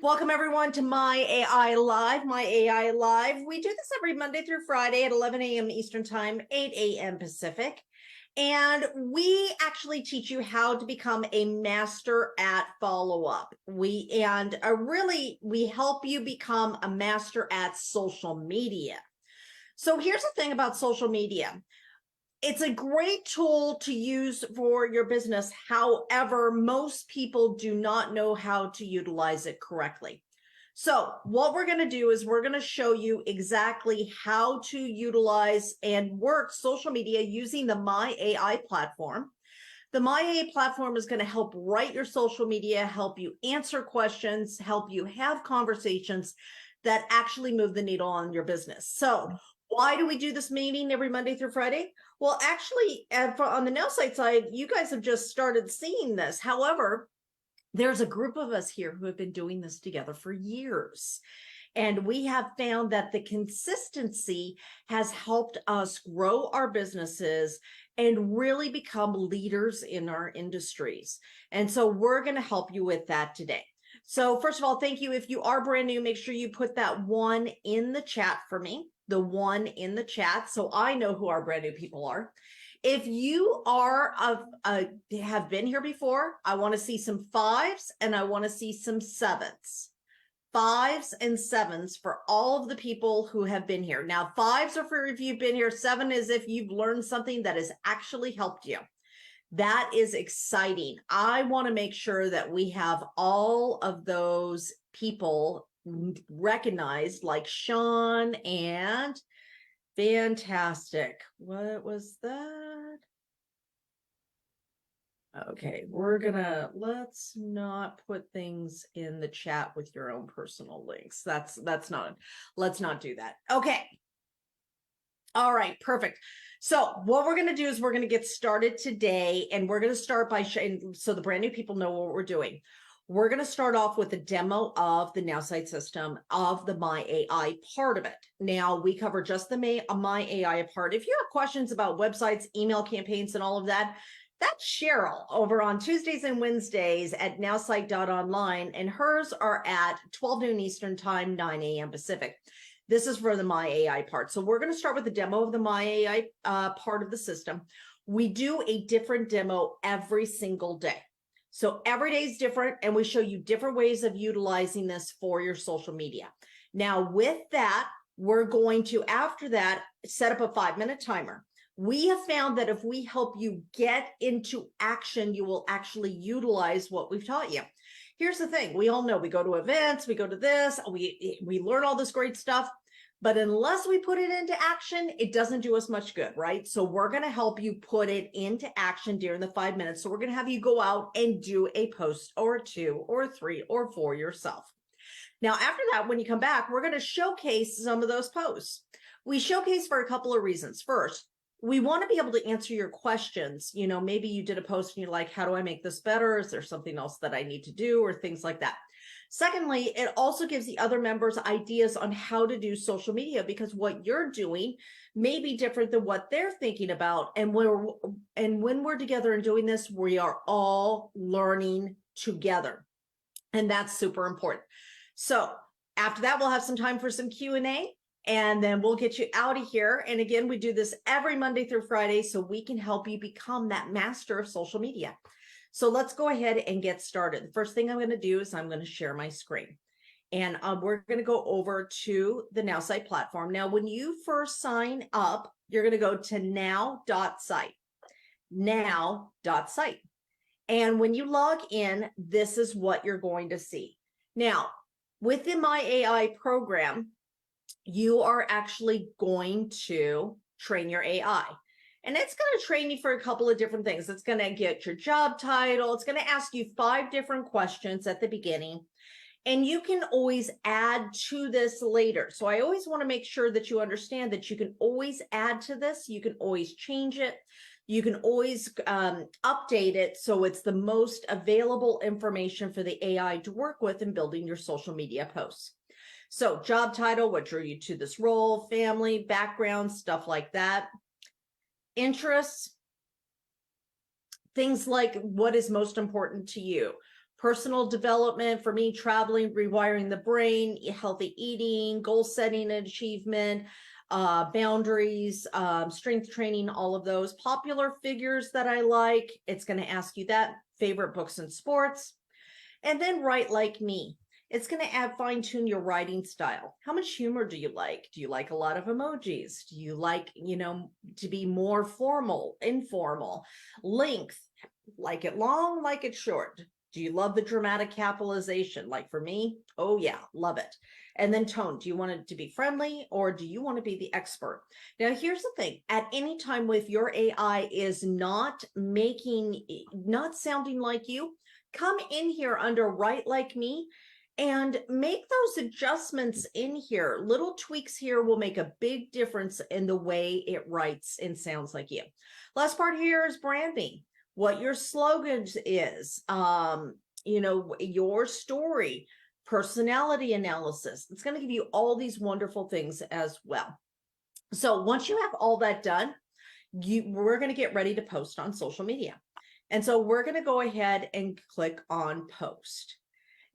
Welcome everyone to My AI Live. My AI Live. We do this every Monday through Friday at 11 a.m. Eastern Time, 8 a.m. Pacific. And we actually teach you how to become a master at follow-up. We help you become a master at social media. So here's the thing about social media. It's a great tool to use for your business. However, most people do not know how to utilize it correctly. So what we're going to do is we're going to show you exactly how to utilize and work social media using the My AI platform. The My AI platform is going to help write your social media, help you answer questions, help you have conversations that actually move the needle on your business. So why do we do this meeting every Monday through Friday? Well, actually, on the Nowsite side, you guys have just started seeing this. However, there's a group of us here who have been doing this together for years. And we have found that the consistency has helped us grow our businesses and really become leaders in our industries. And so we're going to help you with that today. So first of all, thank you. If you are brand new, make sure you put that one in the chat for me, the one in the chat, so I know who our brand new people are. If you are have been here before, I want to see some 5s and I want to see some 7s. 5s and 7s for all of the people who have been here. Now, 5s are for if you've been here. 7 is if you've learned something that has actually helped you. That is exciting. I want to make sure that we have all of those people recognized, like Sean and fantastic. What was that? Okay, let's not put things in the chat with your own personal links. Let's not do that. Okay. All right, perfect. So what we're going to do is we're going to get started today, and we're going to start by so the brand new people know what we're doing. We're going to start off with a demo of the Nowsite system, of the My AI part of it. Now, we cover just the My AI part. If you have questions about websites, email campaigns, and all of that, that's Cheryl over on Tuesdays and Wednesdays at nowsite.online, and hers are at 12 noon Eastern Time, 9 a.m. Pacific. This is for the My AI part. So we're going to start with the demo of the My AI part of the system. We do a different demo every single day. So every day is different, and we show you different ways of utilizing this for your social media. Now, with that, we're going to, after that, set up a 5-minute timer. We have found that if we help you get into action, you will actually utilize what we've taught you. Here's the thing. We all know we go to events, we go to this, we learn all this great stuff, but unless we put it into action, it doesn't do us much good, right? So we're going to help you put it into action during the 5 minutes. So we're going to have you go out and do a post or 2 or 3 or 4 yourself. Now, after that, when you come back, we're going to showcase some of those posts. We showcase for a couple of reasons. First, we want to be able to answer your questions. You know, maybe you did a post and you're like, how do I make this better? Is there something else that I need to do, or things like that? Secondly, it also gives the other members ideas on how to do social media, because what you're doing may be different than what they're thinking about. And when we're together and doing this, we are all learning together. And that's super important. So after that, we'll have some time for some Q&A. And then we'll get you out of here. And again, we do this every Monday through Friday so we can help you become that master of social media. So let's go ahead and get started. The first thing I'm going to do is I'm going to share my screen. And we're going to go over to the Nowsite platform. Now, when you first sign up, you're going to go to now.site. Now.site. And when you log in, this is what you're going to see. Now, within my AI program, you are actually going to train your AI. And it's going to train you for a couple of different things. It's going to get your job title. It's going to ask you 5 different questions at the beginning. And you can always add to this later. So I always want to make sure that you understand that you can always add to this. You can always change it. You can always update it so it's the most available information for the AI to work with in building your social media posts. So job title, what drew you to this role, family, background, stuff like that. Interests, things like what is most important to you. Personal development for me, traveling, rewiring the brain, healthy eating, goal setting and achievement, boundaries, strength training, all of those. Popular figures that I like, it's going to ask you that. Favorite books and sports. And then write like me. It's going to fine tune your writing style. How much humor do you like? Do you like a lot of emojis? Do you like, to be more formal, informal? Length, like it long, like it short. Do you love the dramatic capitalization? Like for me, oh yeah, love it. And then tone, do you want it to be friendly or do you want to be the expert? Now, here's the thing. At any time with your AI is not sounding like you, come in here under Write Like Me and make those adjustments in here. Little tweaks here will make a big difference in the way it writes and sounds like you. Last part here is branding. What your slogan is, your story, personality analysis. It's going to give you all these wonderful things as well. So once you have all that done, we're going to get ready to post on social media. And so we're going to go ahead and click on post.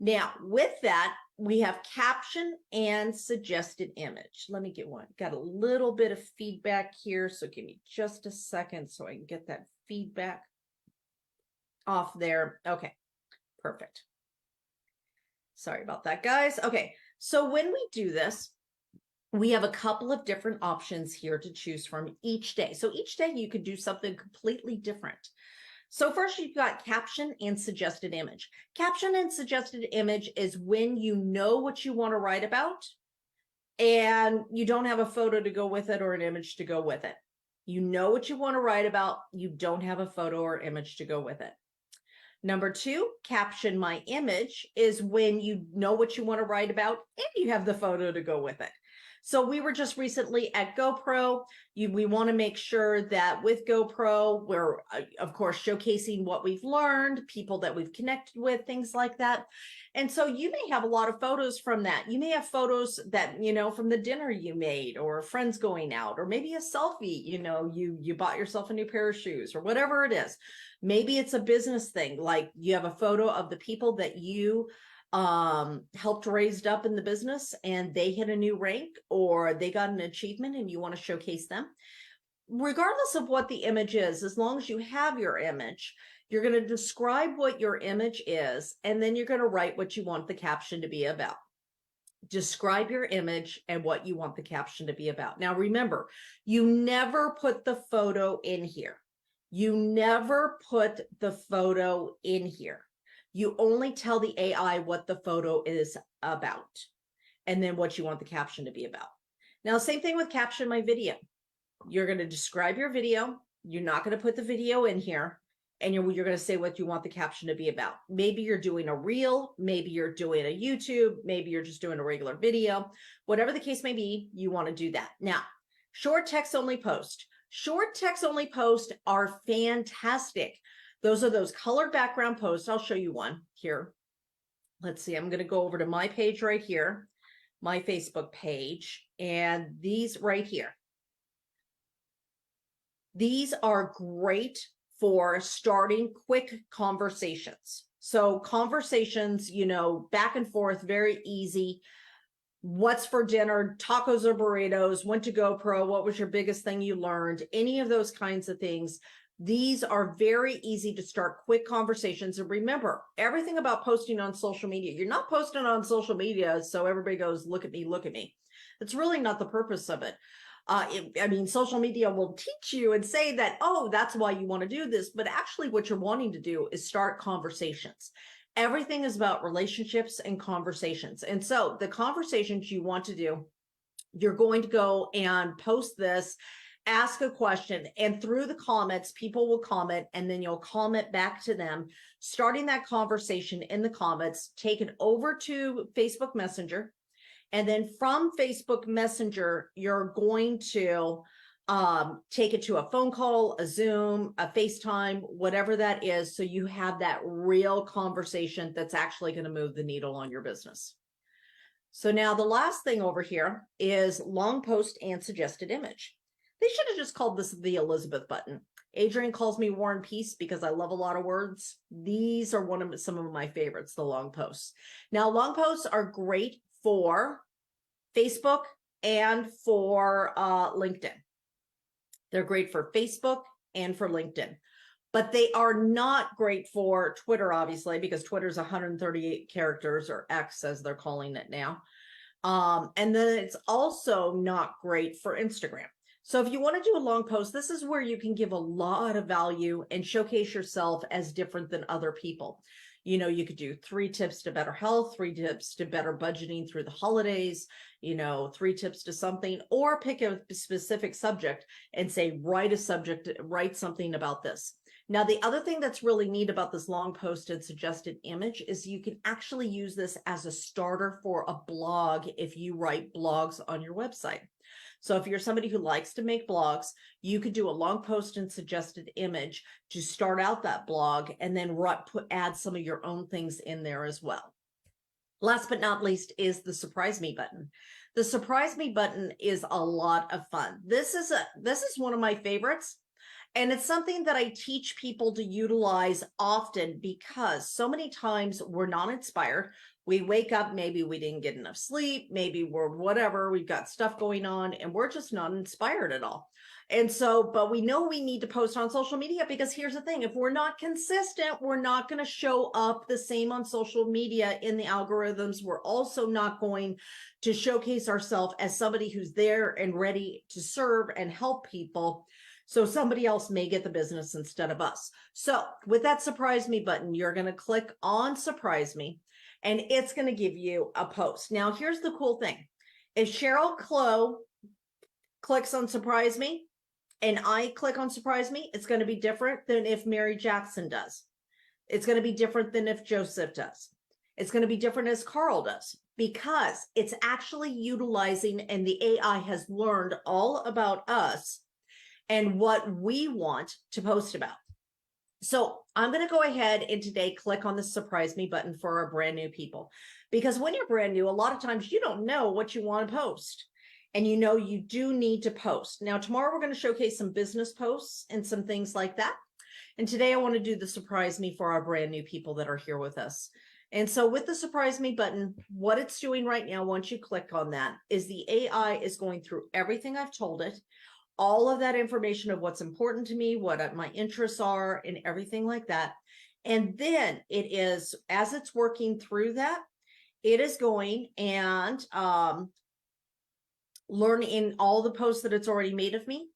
Now, with that, we have caption and suggested image. Let me get one. Got a little bit of feedback here, so give me just a second so I can get that feedback off there. Okay, perfect. Sorry about that, guys. Okay, so when we do this, we have a couple of different options here to choose from each day. So each day you could do something completely different. So first you've got caption and suggested image. Caption and suggested image is when you know what you want to write about and you don't have a photo to go with it or an image to go with it. You know what you want to write about, you don't have a photo or image to go with it. Number two, caption my image is when you know what you want to write about and you have the photo to go with it. So we were just recently at GoPro. We want to make sure that with GoPro, we're, of course, showcasing what we've learned, people that we've connected with, things like that. And so you may have a lot of photos from that. You may have photos that, from the dinner you made or friends going out, or maybe a selfie, you bought yourself a new pair of shoes or whatever it is. Maybe it's a business thing, like you have a photo of the people that you helped raised up in the business and they hit a new rank or they got an achievement and you want to showcase them. Regardless of what the image is, as long as you have your image, you're going to describe what your image is, and then you're going to write what you want the caption to be about. Describe your image and what you want the caption to be about. Now, remember, you never put the photo in here. You never put the photo in here. You only tell the AI what the photo is about and then what you want the caption to be about. Now, same thing with caption my video. You're going to describe your video. You're not going to put the video in here, and you're going to say what you want the caption to be about. Maybe you're doing a reel, maybe you're doing a YouTube, maybe you're just doing a regular video. Whatever the case may be, you want to do that. Now, short text only post. Short text only posts are fantastic. Those are those colored background posts. I'll show you one here. Let's see. I'm going to go over to my page right here, my Facebook page, and these right here. These are great for starting quick conversations. So conversations, back and forth, very easy. What's for dinner, tacos or burritos, went to GoPro, what was your biggest thing you learned, any of those kinds of things. These are very easy to start quick conversations. And remember, everything about posting on social media, you're not posting on social media so everybody goes, look at me, look at me. That's really not the purpose of it. Social media will teach you and say that, oh, that's why you want to do this. But actually what you're wanting to do is start conversations. Everything is about relationships and conversations. And so the conversations you want to do, you're going to go and post this, ask a question, and through the comments, people will comment, and then you'll comment back to them, starting that conversation in the comments, take it over to Facebook Messenger. And then from Facebook Messenger, you're going to take it to a phone call, a Zoom, a FaceTime, whatever that is. So you have that real conversation that's actually going to move the needle on your business. So now the last thing over here is long post and suggested image. They should have just called this the Elizabeth button. Adrian calls me War and Peace because I love a lot of words. These are some of my favorites, the long posts. Now, long posts are great for Facebook and for LinkedIn. They're great for Facebook and for LinkedIn, but they are not great for Twitter, obviously, because Twitter's 138 characters, or X as they're calling it now. And then it's also not great for Instagram. So if you want to do a long post, this is where you can give a lot of value and showcase yourself as different than other people. You know, you could do 3 tips to better health, 3 tips to better budgeting through the holidays, you know, 3 tips to something, or pick a specific subject and say, write something about this. Now, the other thing that's really neat about this long post and suggested image is you can actually use this as a starter for a blog if you write blogs on your website. So if you're somebody who likes to make blogs, you could do a long post and suggested image to start out that blog, and then add some of your own things in there as well. Last but not least is the surprise me button. The surprise me button is a lot of fun. This is one of my favorites. And it's something that I teach people to utilize often, because so many times we're not inspired. We wake up, maybe we didn't get enough sleep, maybe we're whatever, we've got stuff going on, and we're just not inspired at all. And so, but we know we need to post on social media, because here's the thing, if we're not consistent, we're not going to show up the same on social media in the algorithms. We're also not going to showcase ourselves as somebody who's there and ready to serve and help people. So somebody else may get the business instead of us. So with that surprise me button, you're going to click on surprise me, and it's going to give you a post. Now, here's the cool thing. If Cheryl Clow clicks on surprise me and I click on surprise me, it's going to be different than if Mary Jackson does. It's going to be different than if Joseph does. It's going to be different as Carl does, because it's actually utilizing, and the AI has learned all about us and what we want to post about. So I'm going to go ahead and today click on the surprise me button for our brand new people, because when you're brand new, a lot of times you don't know what you want to post, and you know you do need to post. Now, tomorrow we're going to showcase some business posts and some things like that. And today I want to do the surprise me for our brand new people that are here with us. And so with the surprise me button, what it's doing right now, once you click on that, is the AI is going through everything I've told it, all of that information of what's important to me, what my interests are, and everything like that. And then it is, as it's working through that, it is going and learn in all the posts that it's already made of me,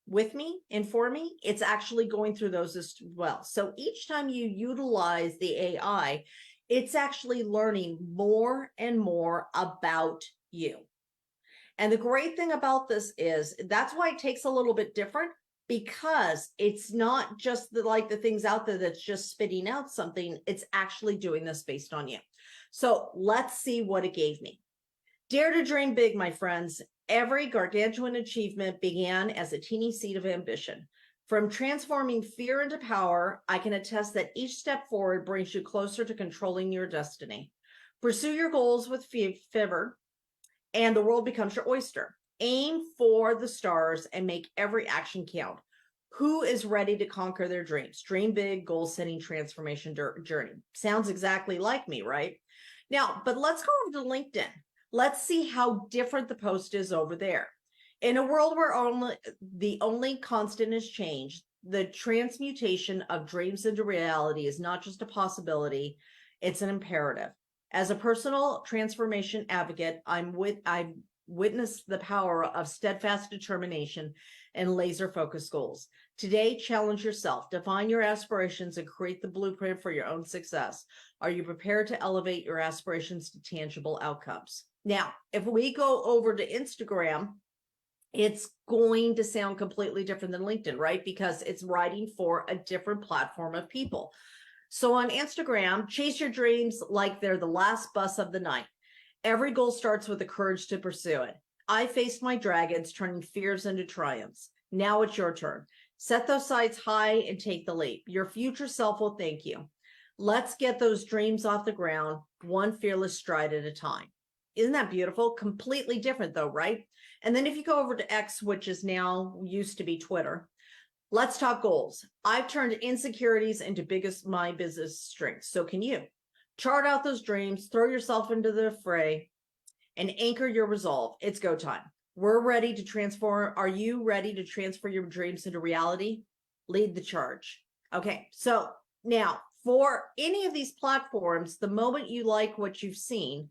with me, and for me. It's actually going through those as well. So each time you utilize the AI, it's actually learning more and more about you. And the great thing about this is that's why it takes a little bit different, because it's not just like the things out there that's just spitting out something. It's actually doing this based on you. So let's see what it gave me. Dare to dream big, my friends. Every gargantuan achievement began as a teeny seed of ambition. From transforming fear into power, I can attest that each step forward brings you closer to controlling your destiny. Pursue your goals with fervor, and the world becomes your oyster. Aim for the stars and make every action count. Who is ready to conquer their dreams? Dream big, goal-setting, transformation journey. Sounds exactly like me, right? Now, but let's go over to LinkedIn. Let's see how different the post is over there. In a world where the only constant is change, the transmutation of dreams into reality is not just a possibility, it's an imperative. As a personal transformation advocate, I've witnessed the power of steadfast determination and laser-focused goals. Today, challenge yourself, define your aspirations, and create the blueprint for your own success. Are you prepared to elevate your aspirations to tangible outcomes? Now, if we go over to Instagram, it's going to sound completely different than LinkedIn, right? Because it's writing for a different platform of people. So on Instagram, chase your dreams like they're the last bus of the night. Every goal starts with the courage to pursue it. I faced my dragons, turning fears into triumphs. Now it's your turn. Set those sights high and take the leap. Your future self will thank you. Let's get those dreams off the ground, one fearless stride at a time. Isn't that beautiful? Completely different though, right? And then if you go over to X, which is now used to be Twitter, Let's talk goals. I've turned insecurities into my business strengths. So can you. Chart out those dreams, throw yourself into the fray, and anchor your resolve. It's go time. We're ready to transform. Are you ready to transfer your dreams into reality? Lead the charge. Okay, so now for any of these platforms, the moment you like what you've seen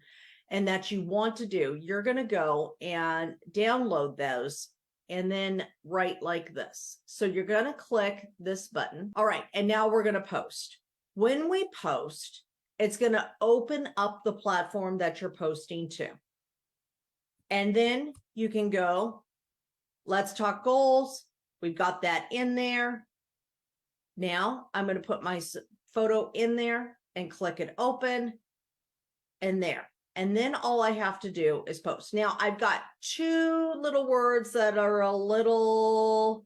and that you want to do, you're going to go and download those and then write like this. So you're going to click this button. All right, and now we're going to post. When we post, it's going to open up the platform that you're posting to. And then you can go, let's talk goals. We've got that in there. Now I'm going to put my photo in there and click it open and there. And then all I have to do is post. Now I've got two little words that are a little,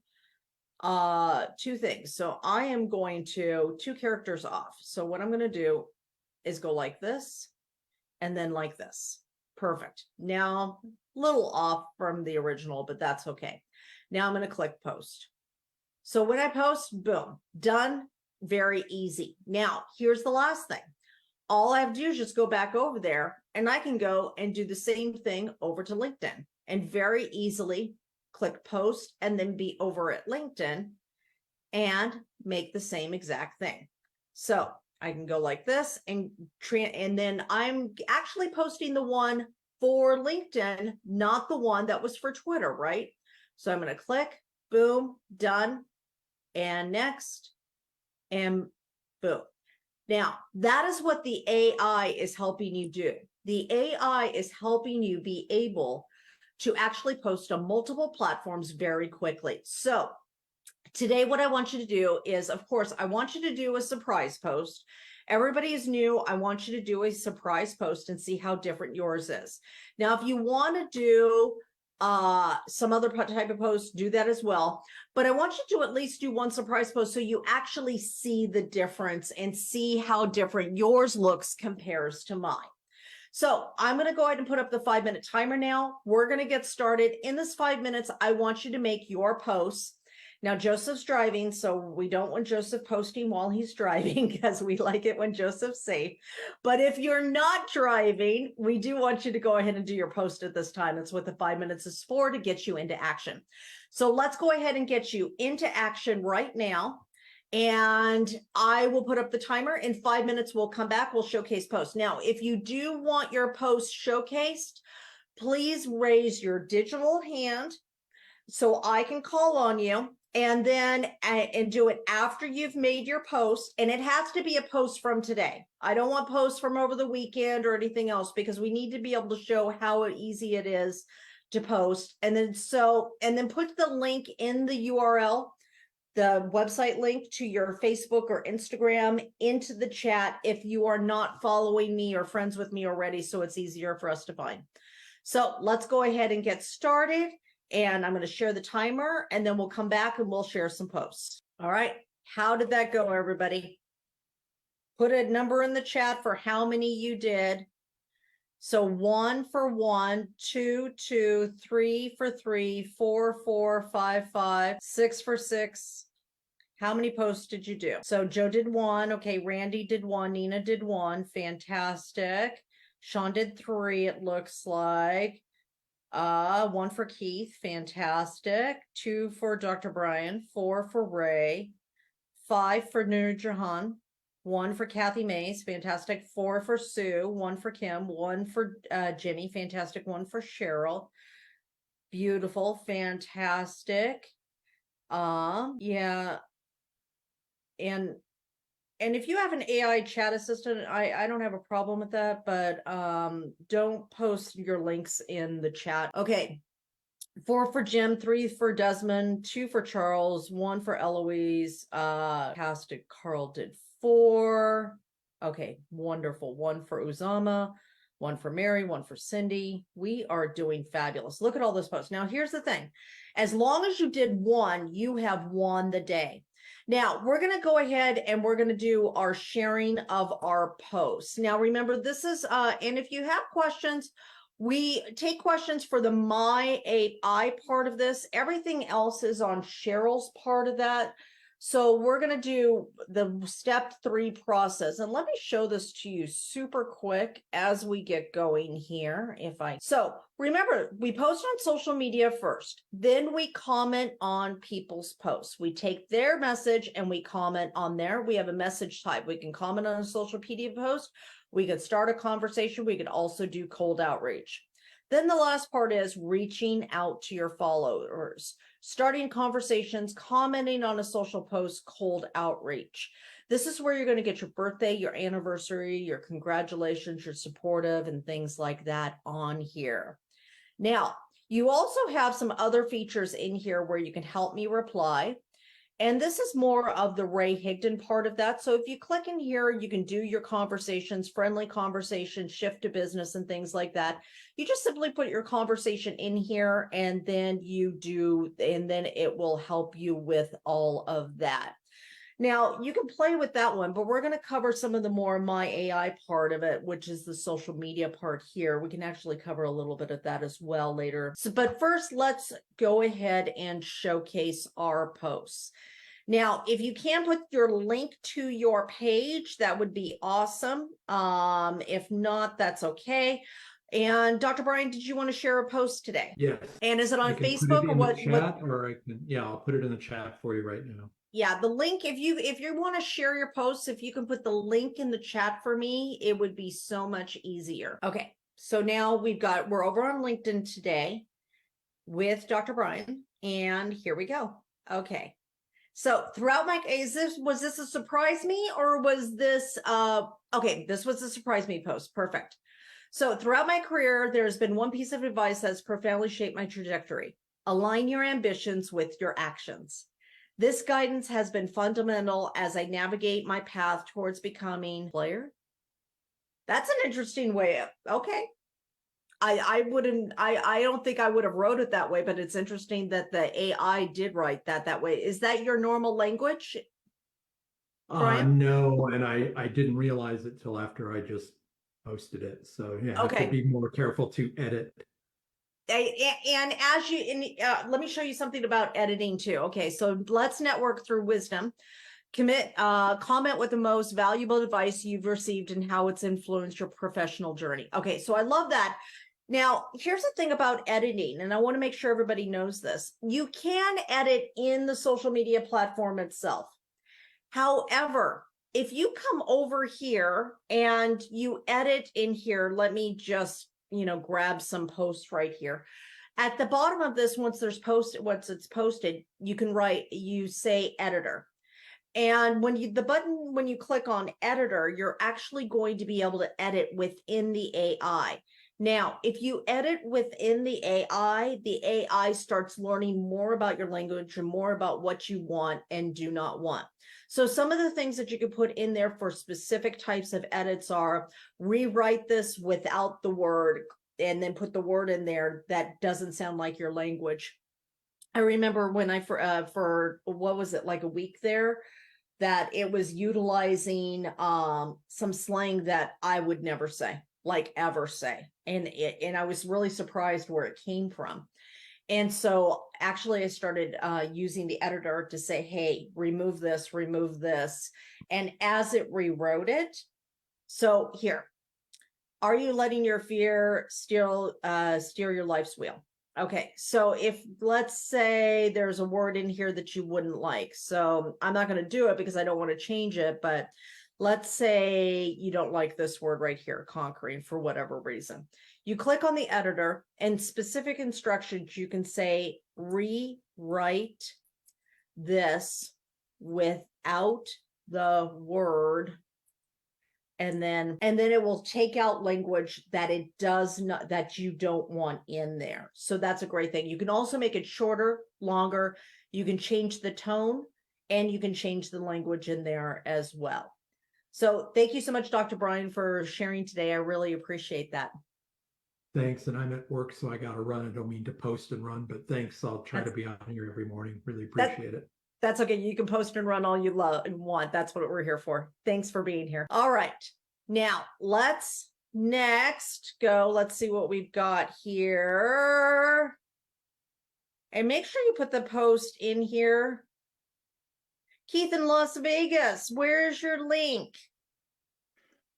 two things. So I am going to, 2 characters off. So what I'm going to do is go like this and then like this. Perfect. Now, a little off from the original, but that's okay. Now I'm going to click post. So when I post, boom, done, very easy. Now, here's the last thing. All I have to do is just go back over there and I can go and do the same thing over to LinkedIn and very easily click post and then be over at LinkedIn and make the same exact thing. So I can go like this and then I'm actually posting the one for LinkedIn, not the one that was for Twitter, right? So I'm going to click, boom, done, and next, and boom. Now, that is what the AI is helping you do. The AI is helping you be able to actually post on multiple platforms very quickly. So today, what I want you to do is, of course, I want you to do a surprise post. Everybody is new. I want you to do a surprise post and see how different yours is. Now, if you want to do some other type of post, do that as well. But I want you to at least do one surprise post so you actually see the difference and see how different yours looks compares to mine. So I'm going to go ahead and put up the 5-minute timer now. We're going to get started. In this 5 minutes, I want you to make your posts. Now, Joseph's driving, so we don't want Joseph posting while he's driving because we like it when Joseph's safe. But if you're not driving, we do want you to go ahead and do your post at this time. That's what the 5 minutes is for, to get you into action. So let's go ahead and get you into action right now. And I will put up the timer. In 5 minutes, we'll come back. We'll showcase posts. Now, if you do want your post showcased, please raise your digital hand so I can call on you, and then and do it after you've made your post. And it has to be a post from today. I don't want posts from over the weekend or anything else, because we need to be able to show how easy it is to post. And then put the link in the URL, the website link to your Facebook or Instagram, into the chat if you are not following me or friends with me already, so it's easier for us to find. So let's go ahead and get started. And I'm going to share the timer, and then we'll come back and we'll share some posts. All right. How did that go, everybody? Put a number in the chat for how many you did. So 1 for 1, 2, 2, 3 for 3, 4, 4, 5, 5, 6 for 6. How many posts did you do? So Joe did 1. Okay. Randy did 1. Nina did 1. Fantastic. Sean did 3, it looks like. 1 for Keith, fantastic. 2 for Dr. Brian, 4 for Ray, 5 for Nur Jahan, 1 for Kathy Mays, fantastic. 4 for Sue, 1 for Kim, 1 for Jimmy, fantastic. 1 for Cheryl, beautiful, fantastic. Yeah, and if you have an AI chat assistant, I don't have a problem with that, but don't post your links in the chat. Okay, 4 for Jim, 3 for Desmond, 2 for Charles, 1 for Eloise. Fantastic. Carl did 4. Okay, wonderful. 1 for Uzama, 1 for Mary, 1 for Cindy. We are doing fabulous. Look at all those posts. Now, here's the thing. As long as you did 1, you have won the day. Now, we're going to go ahead and we're going to do our sharing of our posts. Now, remember, this is, and if you have questions, We take questions for the My AI part of this. Everything else is on Cheryl's part of that. So we're going to do the step 3 process. And let me show this to you super quick as we get going here. So remember, we post on social media first, then we comment on people's posts. We take their message and we comment on there. We have a message type. We can comment on a social media post. We could start a conversation. We could also do cold outreach. Then the last part is reaching out to your followers, starting conversations, commenting on a social post, cold outreach. This is where you're going to get your birthday, your anniversary, your congratulations, your supportive, and things like that on here. Now, you also have some other features in here where you can help me reply. And this is more of the Ray Higdon part of that. So if you click in here, you can do your conversations, friendly conversations, shift to business and things like that. You just simply put your conversation in here and then it will help you with all of that. Now, you can play with that one, but we're going to cover some of the more My AI part of it, which is the social media part here. We can actually cover a little bit of that as well later. But first, let's go ahead and showcase our posts. Now, if you can put your link to your page, that would be awesome. If not, that's okay. And Dr. Brian, did you want to share a post today? Yes. And is it on Facebook or what? Chat, or I can, yeah, I'll put it in the chat for you right now. Yeah, the link, if you want to share your posts, if you can put the link in the chat for me, it would be so much easier. Okay, so now we're over on LinkedIn today with Dr. Brian, and here we go. Okay. So throughout was this a surprise me, or was this, okay, this was a surprise me post. Perfect. So throughout my career, there's been one piece of advice that's profoundly shaped my trajectory. Align your ambitions with your actions. This guidance has been fundamental as I navigate my path towards becoming a player. That's an interesting way of, okay. I don't think I would have wrote it that way, but it's interesting that the AI did write that way. Is that your normal language, Brian? No, and I didn't realize it till after I just posted it. So yeah, I have to be more careful to edit. And let me show you something about editing too. Okay, so let's network through wisdom. Comment with the most valuable advice you've received and how it's influenced your professional journey. Okay, so I love that. Now, here's the thing about editing, and I want to make sure everybody knows this. You can edit in the social media platform itself. However, if you come over here and you edit in here, let me just, grab some posts right here. At the bottom of this, once it's posted, you say editor. And when you click on editor, you're actually going to be able to edit within the AI. Now, if you edit within the AI starts learning more about your language and more about what you want and do not want. So some of the things that you can put in there for specific types of edits are rewrite this without the word and then put the word in there that doesn't sound like your language. I remember when for what was it, like a week there, that it was utilizing some slang that I would never say, like ever say. And I was really surprised where it came from. And so actually I started using the editor to say, hey, remove this. And as it rewrote it, so here, are you letting your fear steer your life's wheel? Okay, so if let's say there's a word in here that you wouldn't like, so I'm not going to do it because I don't want to change it, but let's say you don't like this word right here, conquering, for whatever reason. You click on the editor and specific instructions, you can say rewrite this without the word, and then it will take out language that that you don't want in there. So that's a great thing. You can also make it shorter, longer. You can change the tone and you can change the language in there as well. So thank you so much, Dr. Brian, for sharing today. I really appreciate that. Thanks. And I'm at work, so I got to run. I don't mean to post and run, but thanks. I'll try to be on here every morning. Really appreciate it. That's okay. You can post and run all you love and want. That's what we're here for. Thanks for being here. All right. Now let's next, let's see what we've got here. And make sure you put the post in here. Keith in Las Vegas, where's your link?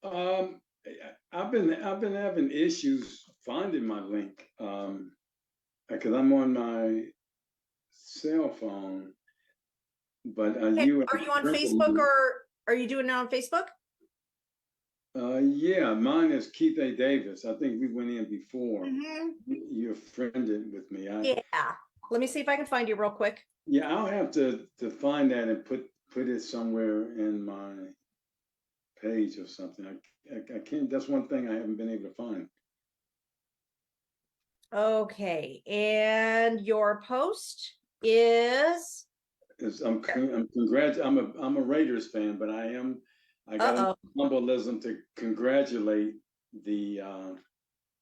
I've been having issues finding my link because I'm on my cell phone. But Are you on Facebook, or are you doing it on Facebook? Yeah, mine is Keith A. Davis. I think we went in before. You're friended with me. Yeah. Let me see if I can find you real quick. Yeah, I'll have to find that and put it somewhere in my page or something. I can't. That's one thing I haven't been able to find. Okay, and your post is. I'm a Raiders fan, but I got a humbleism to congratulate the.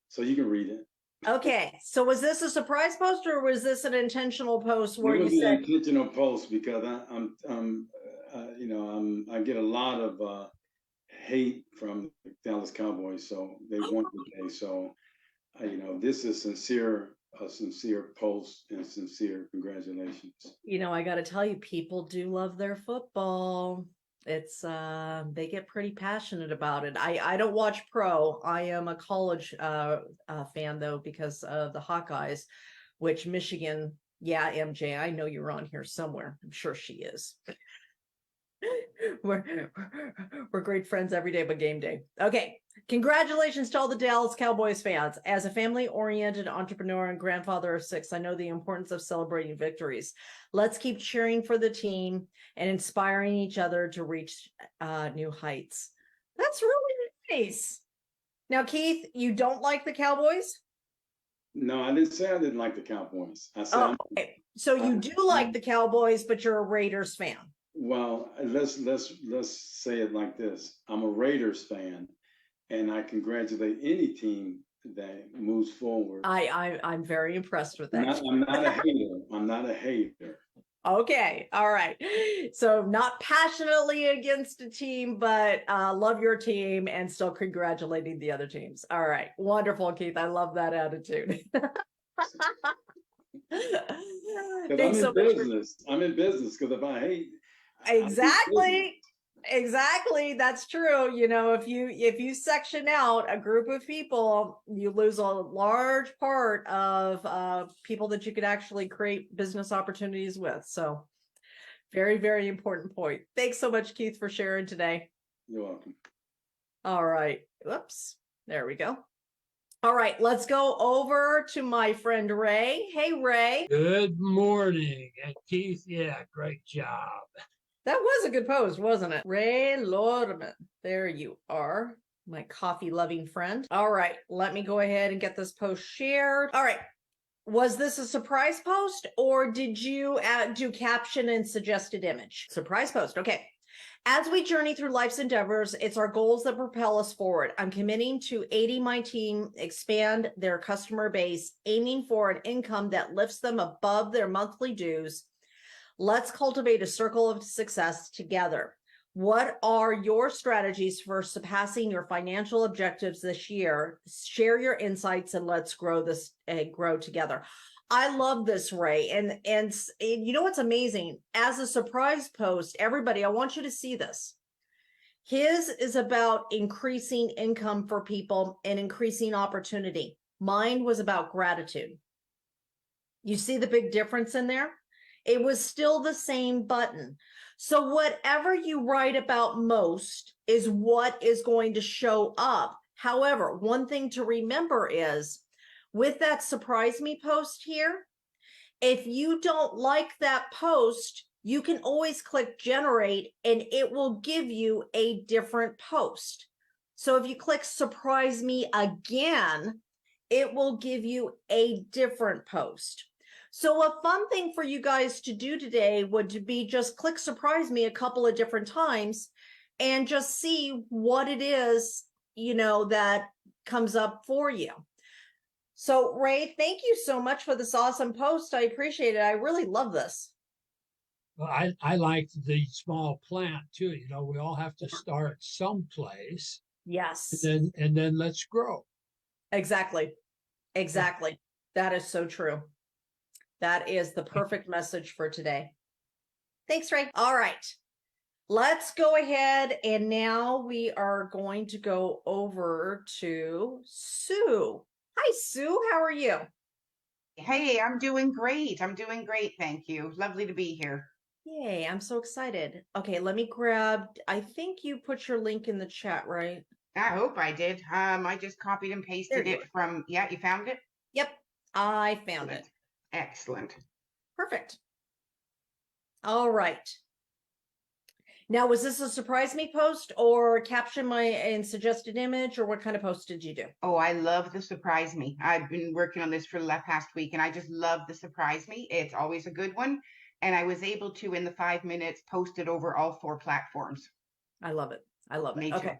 So you can read it. Okay, so was this a surprise post or was this an intentional post where you said? An intentional post because I get a lot of hate from the Dallas Cowboys, so they won today. So, this is a sincere post and sincere congratulations. I got to tell you, people do love their football. It's they get pretty passionate about it. I don't watch pro. I am a college fan though, because of the Hawkeyes, which Michigan. Yeah, MJ, I know you're on here somewhere. I'm sure she is. we're great friends every day but game day. Okay, congratulations to all the Dallas Cowboys fans. As a family-oriented entrepreneur and grandfather of 6, I know the importance of celebrating victories. Let's keep cheering for the team and inspiring each other to reach new heights. That's really nice. Now, Keith, you don't like the Cowboys? No, I didn't say I didn't like the Cowboys. I said, okay. So you do like the Cowboys, but you're a Raiders fan. Well, let's say it like this. I'm a Raiders fan, and I congratulate any team that moves forward. I'm very impressed with that. I'm not a hater. I'm not a hater. Okay, all right. So not passionately against a team, but love your team and still congratulating the other teams. All right, wonderful, Keith. I love that attitude. Because I'm in business. Because if I hate, exactly, that's true. If you section out a group of people, you lose a large part of people that you could actually create business opportunities with. So very, very important point. Thanks so much, Keith, for sharing today. You're welcome. All right. Whoops. There we go. All right, let's go over to my friend Ray. Hey, Ray. Good morning. And Keith, yeah, great job. That was a good post, wasn't it? Ray Lorman. There you are, my coffee-loving friend. All right, let me go ahead and get this post shared. All right. Was this a surprise post, or did you do caption and suggested image? Surprise post. Okay. As we journey through life's endeavors, it's our goals that propel us forward. I'm committing to aiding my team expand their customer base, aiming for an income that lifts them above their monthly dues. Let's cultivate a circle of success together. What are your strategies for surpassing your financial objectives this year? Share your insights and let's grow together. I love this, Ray. And you know what's amazing? As a surprise post, everybody, I want you to see this. His is about increasing income for people and increasing opportunity. Mine was about gratitude. You see the big difference in there? It was still the same button. So whatever you write about most is what is going to show up. However, one thing to remember is with that surprise me post here, if you don't like that post, you can always click generate and it will give you a different post. So if you click surprise me again, it will give you a different post. So a fun thing for you guys to do today would be just click surprise me a couple of different times and just see what it is, that comes up for you. So Ray, thank you so much for this awesome post. I appreciate it. I really love this. Well, I liked the small plant too. We all have to start someplace. Yes, and then let's grow. exactly. Exactly. That is so true. That is the perfect message for today. Thanks, Ray. All right. Let's go ahead and now we are going to go over to Sue. Hi, Sue. How are you? Hey, I'm doing great. I'm doing great. Thank you. Lovely to be here. Yay, I'm so excited. Okay, let me grab, I think you put your link in the chat, right? I hope I did. I just copied and pasted There you it from, yeah, you found it? Yep, I found it. Excellent. Perfect. All right. Now, was this a surprise me post or caption my and suggested image, or what kind of post did you do? Oh, I love the surprise me. I've been working on this for the past week and I just love the surprise me. It's always a good one. And I was able to, in the 5 minutes, post it over all 4 platforms. I love it. I love it. Me Okay. too.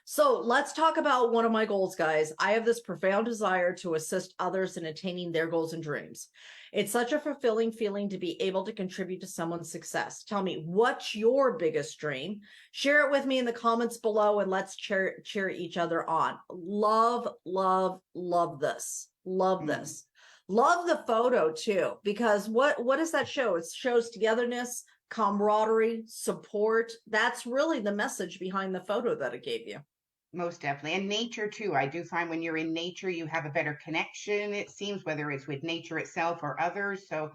So let's talk about one of my goals, guys. I have this profound desire to assist others in attaining their goals and dreams. It's such a fulfilling feeling to be able to contribute to someone's success. Tell me, what's your biggest dream? Share it with me in the comments below and let's cheer each other on. Love, love, love this. Love this. Love the photo too, because what does that show? It shows togetherness, camaraderie, support. That's really the message behind the photo that it gave you. Most definitely. And nature too. I do find when you're in nature, you have a better connection, it seems, whether it's with nature itself or others. So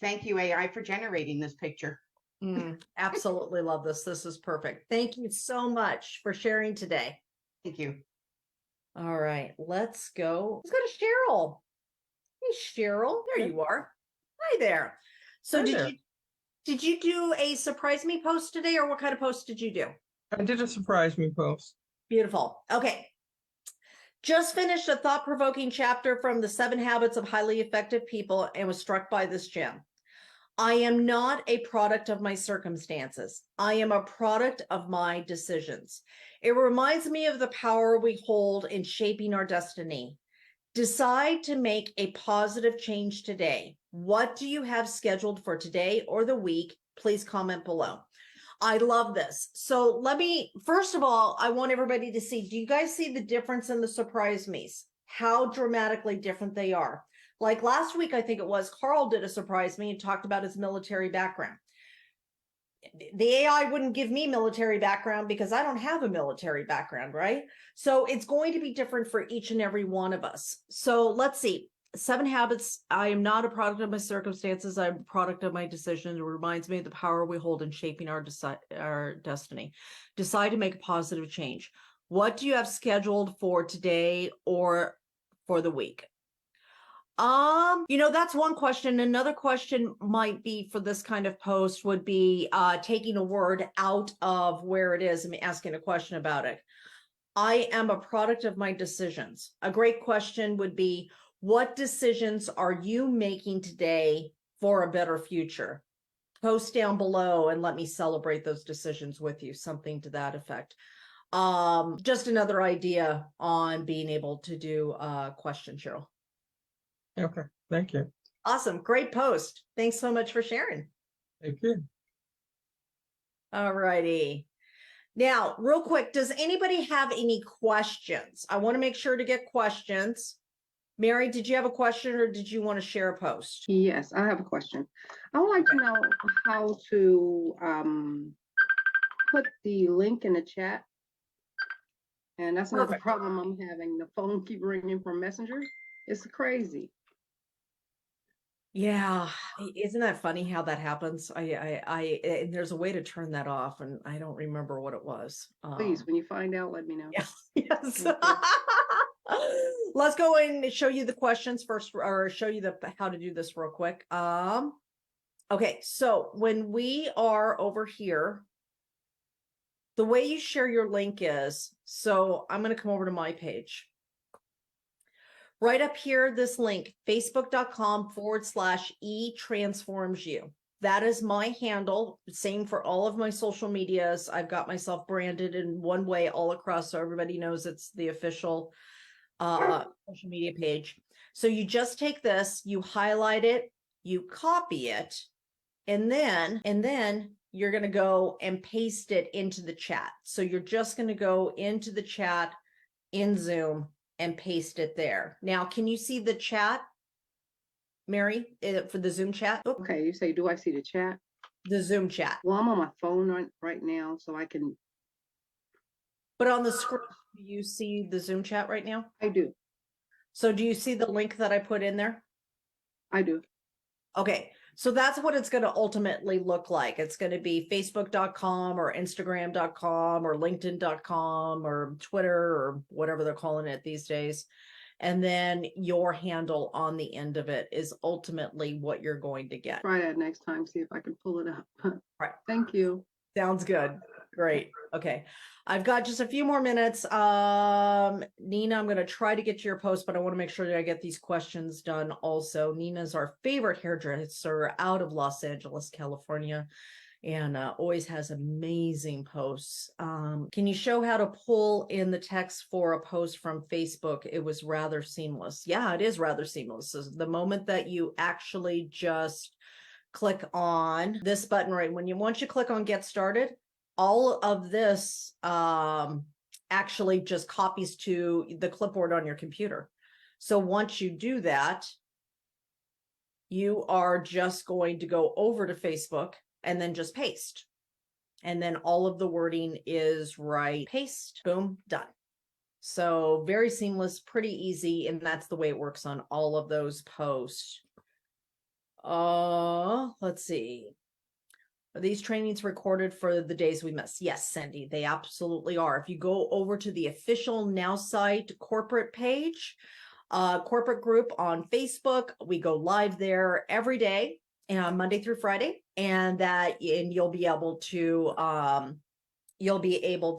thank you, AI, for generating this picture. Absolutely love this. This is perfect. Thank you so much for sharing today. Thank you. All right, let's go. Let's go to Cheryl. Hey, Cheryl, there you are. Hi there. So did you do a surprise me post today, or what kind of post did you do? I did a surprise me post. Beautiful. Okay. Just finished a thought-provoking chapter from the 7 Habits of Highly Effective People and was struck by this gem. I am not a product of my circumstances. I am a product of my decisions. It reminds me of the power we hold in shaping our destiny. Decide to make a positive change today. What do you have scheduled for today or the week? Please comment below. I love this. So first of all, I want everybody to see, do you guys see the difference in the surprise me's? How dramatically different they are. Like last week, I think it was, Carl did a surprise me and talked about his military background. The AI wouldn't give me military background because I don't have a military background, right? So it's going to be different for each and every one of us. So let's see. 7 Habits. I am not a product of my circumstances. I'm a product of my decisions. It reminds me of the power we hold in shaping our destiny. Decide to make a positive change. What do you have scheduled for today or for the week? That's one question. Another question might be for this kind of post would be taking a word out of where it is and asking a question about it. I am a product of my decisions. A great question would be, what decisions are you making today for a better future? Post down below and let me celebrate those decisions with you, something to that effect. Just another idea on being able to do a question, Cheryl. Okay, thank you. Awesome. Great post. Thanks so much for sharing. Thank you. All righty. Now, real quick, does anybody have any questions? I want to make sure to get questions. Mary, did you have a question or did you want to share a post? Yes, I have a question. I would like to know how to put the link in the chat. And that's another problem I'm having. The phone keep ringing from Messenger. It's crazy. Yeah, isn't that funny how that happens? And there's a way to turn that off, and I don't remember what it was. Please, when you find out, let me know. Yeah, yes. Let's go and show you the questions first, or show you how to do this real quick. Okay, so when we are over here, the way you share your link is, so I'm going to come over to my page. Right up here, this link, facebook.com/eTransformsYou. That is my handle. Same for all of my social medias. I've got myself branded in one way all across, so everybody knows it's the official social media page. So you just take this, you highlight it, you copy it, and then you're going to go and paste it into the chat. So you're just going to go into the chat in Zoom and paste it there. Now, can you see the chat, Mary, for the Zoom chat? Oop, Okay, you say, do I see the chat? the Zoom chat. Well, I'm on my phone right now, so I can, But on the screen, do you see the Zoom chat right now? I do, So do you see the link that I put in there? I do. Okay, so that's what it's going to ultimately look like. It's going to be facebook.com or instagram.com or linkedin.com or Twitter or whatever they're calling it these days. And then your handle on the end of it is ultimately what you're going to get. Try that next time, see if I can pull it up. Right. Thank you. Sounds good. Great. Okay. I've got just a few more minutes. Nina, I'm going to try to get to your post, but I want to make sure that I get these questions done also. Nina's our favorite hairdresser out of Los Angeles, California, and always has amazing posts. Can you show how to pull in the text for a post from Facebook? It was rather seamless. Yeah, it is rather seamless. So the moment that you actually just click on this button, right? Once you click on get started, all of this actually just copies to the clipboard on your computer. So once you do that, you are just going to go over to Facebook and then just paste. And then all of the wording is right. Paste, boom, done. So very seamless, pretty easy. And that's the way it works on all of those posts. Let's see. Are these trainings recorded for the days we miss? Yes, Cindy, they absolutely are. If you go over to the official Nowsite corporate page, corporate group on Facebook, we go live there every day, Monday through Friday, and you'll be able to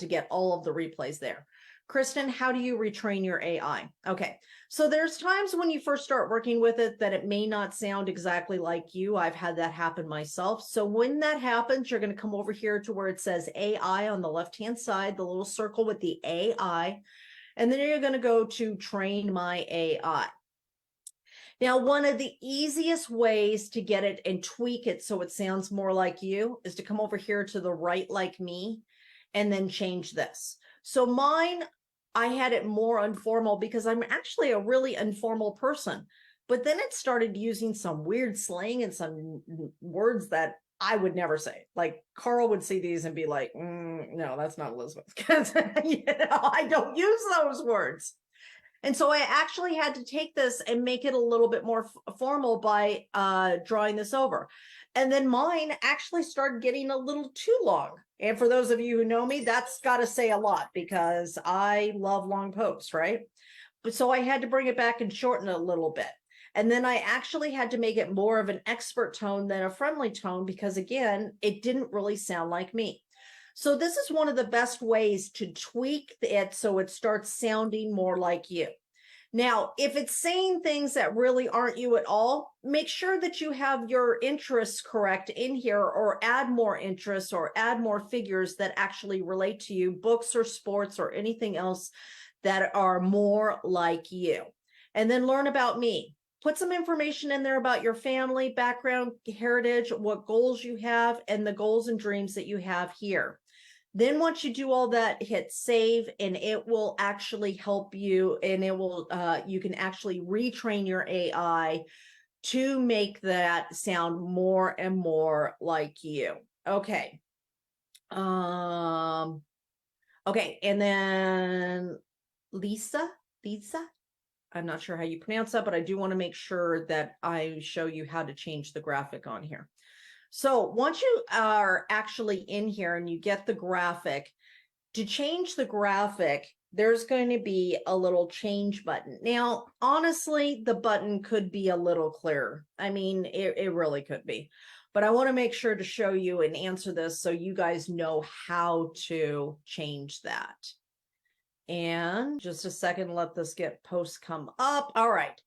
get all of the replays there. Kristen, how do you retrain your AI? Okay, so there's times when you first start working with it that it may not sound exactly like you. I've had that happen myself. So when that happens, you're going to come over here to where it says AI on the left-hand side, the little circle with the AI, and then you're going to go to train my AI. Now, one of the easiest ways to get it and tweak it so it sounds more like you is to come over here to the right like me and then change this. So mine, I had it more informal because I'm actually a really informal person. But then it started using some weird slang and some words that I would never say. Like Carl would see these and be like, no, that's not Elizabeth. Because I don't use those words. And so I actually had to take this and make it a little bit more formal by drawing this over. And then mine actually started getting a little too long. And for those of you who know me, that's got to say a lot because I love long posts, right? But so I had to bring it back and shorten it a little bit. And then I actually had to make it more of an expert tone than a friendly tone because, again, it didn't really sound like me. So this is one of the best ways to tweak it so it starts sounding more like you. Now, if it's saying things that really aren't you at all, make sure that you have your interests correct in here or add more interests or add more figures that actually relate to you, books or sports or anything else that are more like you. And then learn about me. Put some information in there about your family, background, heritage, what goals you have, and the goals and dreams that you have here. Then once you do all that, hit save and it will actually help you and it will, you can actually retrain your AI to make that sound more and more like you. Okay. Okay. And then Lisa, I'm not sure how you pronounce that, but I do want to make sure that I show you how to change the graphic on here. So once you are actually in here and you get the graphic, to change the graphic, there's going to be a little change button. Now, honestly, the button could be a little clearer. I mean, it really could be. But I want to make sure to show you and answer this so you guys know how to change that. And just a second, let this get post come up. All right.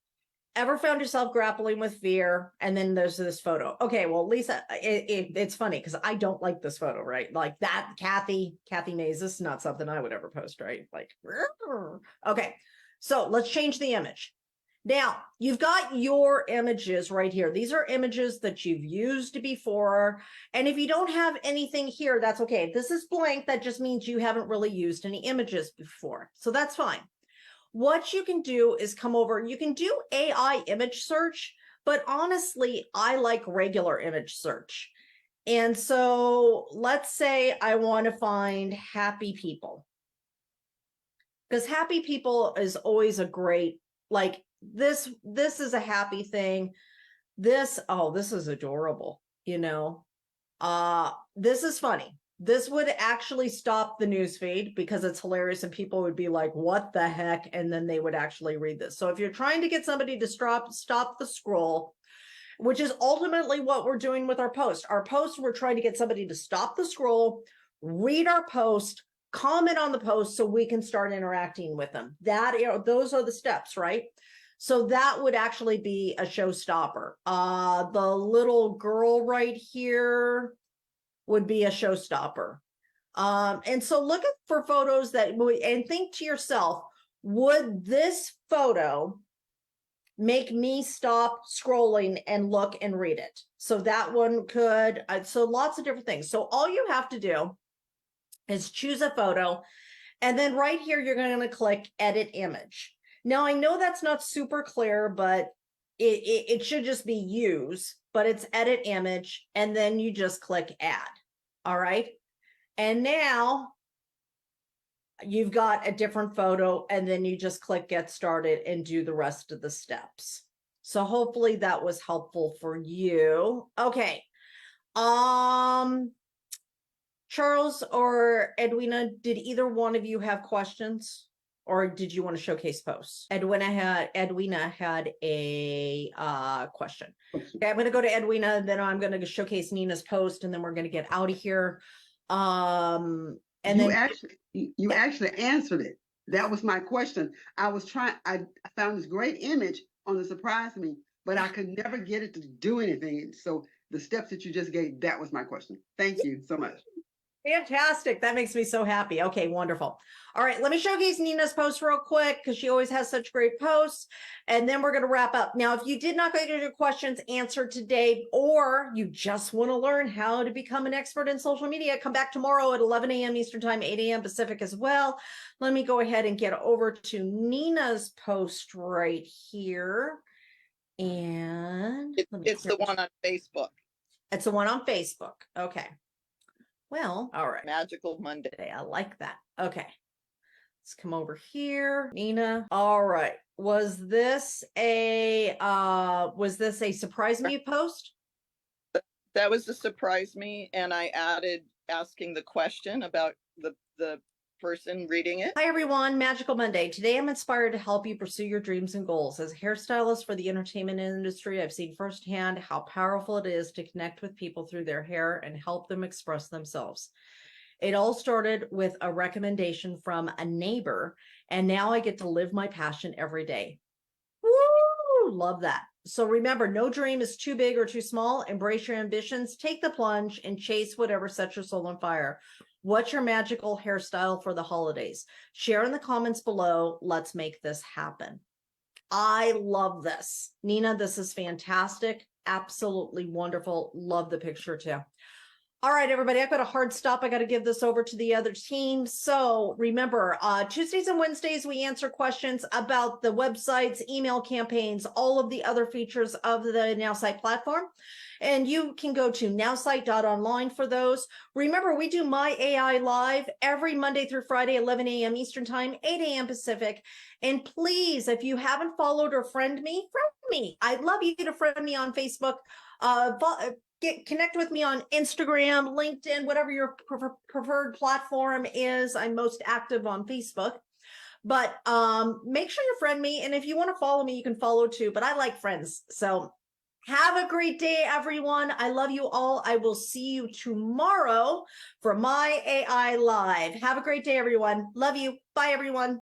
Ever found yourself grappling with fear? And then there's this photo. Okay, well, Lisa, it's funny because I don't like this photo, right? Like that, Kathy Mays, this is not something I would ever post, right? Like, okay, so let's change the image. Now, you've got your images right here. These are images that you've used before. And if you don't have anything here, that's okay. If this is blank, that just means you haven't really used any images before. So that's fine. What you can do is come over, you can do AI image search, but honestly, I like regular image search. And so let's say I want to find happy people. Because happy people is always a great, like this is a happy thing. This, oh, this is adorable, you know. This is funny. This would actually stop the news feed because it's hilarious and people would be like, what the heck? And then they would actually read this. So if you're trying to get somebody to stop the scroll, which is ultimately what we're doing with our post. Our post, we're trying to get somebody to stop the scroll, read our post, comment on the post so we can start interacting with them. That, you know, those are the steps, right? So that would actually be a showstopper. The little girl right here would be a showstopper. And so look for photos that would, and think to yourself, would this photo make me stop scrolling and look and read it? So that one could, so lots of different things. So all you have to do is choose a photo, and then right here, you're going to click edit image. Now, I know that's not super clear, but it should just be use, but it's edit image, and then you just click add. All right. And now you've got a different photo, and then you just click get started and do the rest of the steps. So hopefully that was helpful for you. Okay. Charles or Edwina, did either one of you have questions, or did you want to showcase posts? Edwina had a question. Okay, I'm going to go to Edwina, then I'm going to showcase Nina's post, and then we're going to get out of here. And you then actually answered it. That was my question. I found this great image on the surprise me, but I could never get it to do anything. So the steps that you just gave, that was my question. Thank you so much. fantastic. That makes me so happy. Okay, wonderful. All right, let me showcase Nina's post real quick because she always has such great posts. And then we're going to wrap up. Now, if you did not get your questions answered today, or you just want to learn how to become an expert in social media, come back tomorrow at 11 a.m. Eastern Time, 8 a.m. Pacific as well. Let me go ahead and get over to Nina's post right here. And it's the one on Facebook. It's the one on Facebook. Okay. Well, all right. Magical Monday. I like that. Okay. Let's come over here. Nina. All right. Was this a surprise me post? That was a surprise me, and I added asking the question about the person reading it. Hi everyone, Magical Monday. Today I'm inspired to help you pursue your dreams and goals. As a hairstylist for the entertainment industry, I've seen firsthand how powerful it is to connect with people through their hair and help them express themselves. It all started with a recommendation from a neighbor, and now I get to live my passion every day. Woo! Love that. So remember, no dream is too big or too small. Embrace your ambitions, take the plunge, and chase whatever sets your soul on fire. What's your magical hairstyle for the holidays? Share in the comments below. Let's make this happen. I love this. Nina, this is fantastic. Absolutely wonderful. Love the picture too. All right, everybody, I've got a hard stop. I got to give this over to the other team. So remember, Tuesdays and Wednesdays, we answer questions about the websites, email campaigns, all of the other features of the Nowsite platform. And you can go to nowsite.online for those. Remember, we do My AI Live every Monday through Friday, 11 a.m. Eastern Time, 8 a.m. Pacific. And please, if you haven't followed or friend me, friend me. I'd love you to friend me on Facebook. Connect with me on Instagram, LinkedIn, whatever your preferred platform is. I'm most active on Facebook. But make sure you friend me. And if you want to follow me, you can follow too. But I like friends. So have a great day, everyone. I love you all. I will see you tomorrow for My AI Live. Have a great day, everyone. Love you. Bye, everyone.